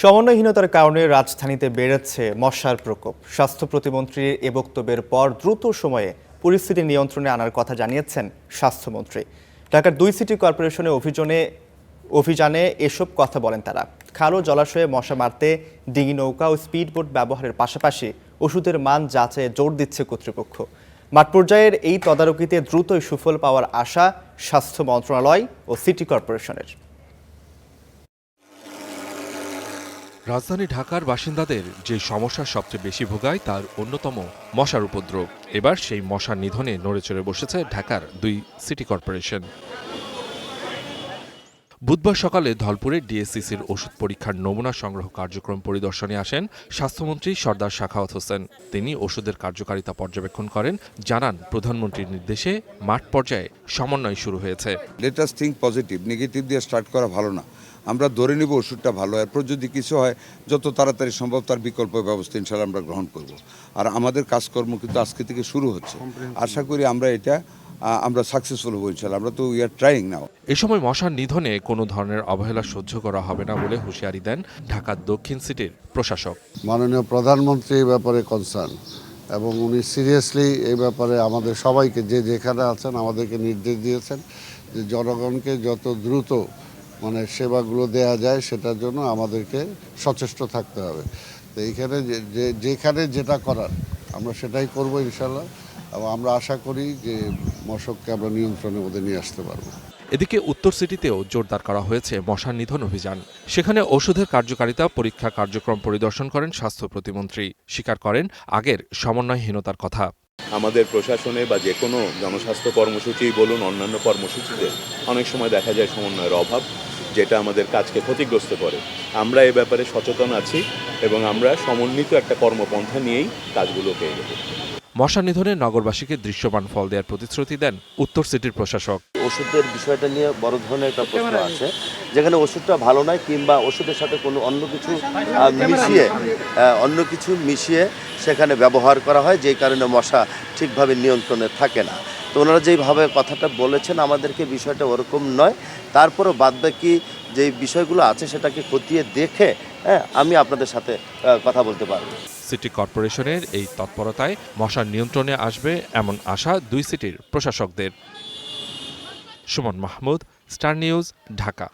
সমন্বয়হীনতার কারণে রাজধানীতে বেড়েছে মশার প্রকোপ। স্বাস্থ্য প্রতিমন্ত্রীর এ বক্তব্যের পর দ্রুত সময়ে পরিস্থিতি নিয়ন্ত্রণে আনার কথা জানিয়েছেন স্বাস্থ্যমন্ত্রী। ঢাকার 2 সিটি কর্পোরেশনে অভিযানে এসব কথা বলেন তারা। খাল ও জলাশয়ে মশা মারতে ডিঙি নৌকা ও স্পিডবোট ব্যবহারের পাশাপাশি ওষুধের মান যাচাইয়ে জোর দিচ্ছে কর্তৃপক্ষ। মাঠ পর্যায়ের এই তদারকিতে দ্রুতই সুফল পাওয়ার আশা স্বাস্থ্য মন্ত্রণালয় ও সিটি কর্পোরেশনের। রাজধানী ঢাকার বাসিন্দাদের যে সমস্যার সবচেয়ে বেশি ভোগায় তার অন্যতম মশার উপদ্রব। এবার সেই মশার নিধনে নড়েচড়ে বসেছে ঢাকার 2 সিটি কর্পোরেশন। বুধবার সকালে ধলপুরে ডিএসসিসির ওষুধ পরীক্ষার নমুনা সংগ্রহ কার্যক্রম পরিদর্শনে আসেন স্বাস্থ্যমন্ত্রী সরদার সাখাওয়াত হোসেন। তিনি ওষুধের কার্যকারিতা পর্যবেক্ষণ করেন, জানান প্রধানমন্ত্রীর নির্দেশে মাঠ পর্যায়ে সমন্বয় শুরু হয়েছে। Let us think positive, negative দিয়ে স্টার্ট করা ভালো না। আমরা ধরে নিব ওষুধটা ভালো, এরপর যদি কিছু হয় যত তাড়াতাড়ি সম্ভব তার বিকল্প ব্যবস্থা ইনশাআল্লাহ আমরা গ্রহণ করব। আর আমাদের কাজকর্ম কিন্তু আজকে থেকে শুরু হচ্ছে। আশা করি আমরা সাকসেসফুল হব ইনশাআল্লাহ। আমরা তো উই আর ট্রাইং নাও। এ সময় মশার নিধনে কোনো ধরনের অবহেলা সহ্য করা হবে না বলে হুঁশিয়ারি দেন ঢাকার দক্ষিণ সিটির প্রশাসক। মাননীয় প্রধানমন্ত্রী এই ব্যাপারে কনসার্ন এবং উনি সিরিয়াসলি এই ব্যাপারে আমাদের সবাইকে যে যেখানে আছেন আমাদেরকে নির্দেশ দিয়েছেন যে জনগণকে যত দ্রুত সেবাগুলো দেয়া যায় সেটার জন্য আমাদেরকে সচেষ্ট থাকতে হবে। তো এইখানে যেখানে যেটা করার আমরা সেটাই করব ইনশাল্লাহ, এবং আমরা আশা করি যে মশককে আমরা নিয়ন্ত্রণের মধ্যে নিয়ে আসতে পারবো। এদিকে উত্তর সিটিতেও জোরদার করা হয়েছে মশার নিধন অভিযান। সেখানে ওষুধের কার্যকারিতা পরীক্ষা কার্যক্রম পরিদর্শন করেন স্বাস্থ্য প্রতিমন্ত্রী। স্বীকার করেন আগের সমন্বয়হীনতার কথা। আমাদের প্রশাসনে বা যে কোনো জনস্বাস্থ্য কর্মসূচি বলুন, অন্যান্য কর্মসূচিতে অনেক সময় দেখা যায় সমন্বয়ের অভাব, যেটা আমাদের কাজকে ক্ষতিগ্রস্ত করে। আমরা এ ব্যাপারে সচেতন আছি এবং আমরা সমন্বিত একটা কর্মপন্থা নিয়েই কাজগুলো পেয়ে যাব। মশা নিধনে নগরবাসীকে দৃশ্যমান ফল দেওয়ার প্রতিশ্রুতি দেন উত্তর সিটির প্রশাসক। ওষুধের বিষয়টা নিয়ে বড় ধরনের একটা প্রশ্ন আছে, যেখানে ওষুধটা ভালো নয় কিংবা ওষুধের সাথে কোনো অন্য কিছু মিশিয়ে সেখানে ব্যবহার করা হয়, যেই কারণে মশা ঠিকভাবে নিয়ন্ত্রণে থাকে না। তো ওনারা যেইভাবে কথাটা বলেছেন আমাদেরকে বিষয়টা ওরকম নয়, তারপরও বাদবাকি যে বিষয়গুলো আছে সেটাকে খতিয়ে দেখে আমি আপনাদের সাথে কথা বলতে পারবো। সিটি কর্পোরেশনের এই তৎপরতায় মশার নিয়ন্ত্রণে আসবে এমন আশা 2 সিটির প্রশাসকদের। Suman Mahmud, Star News, Dhaka.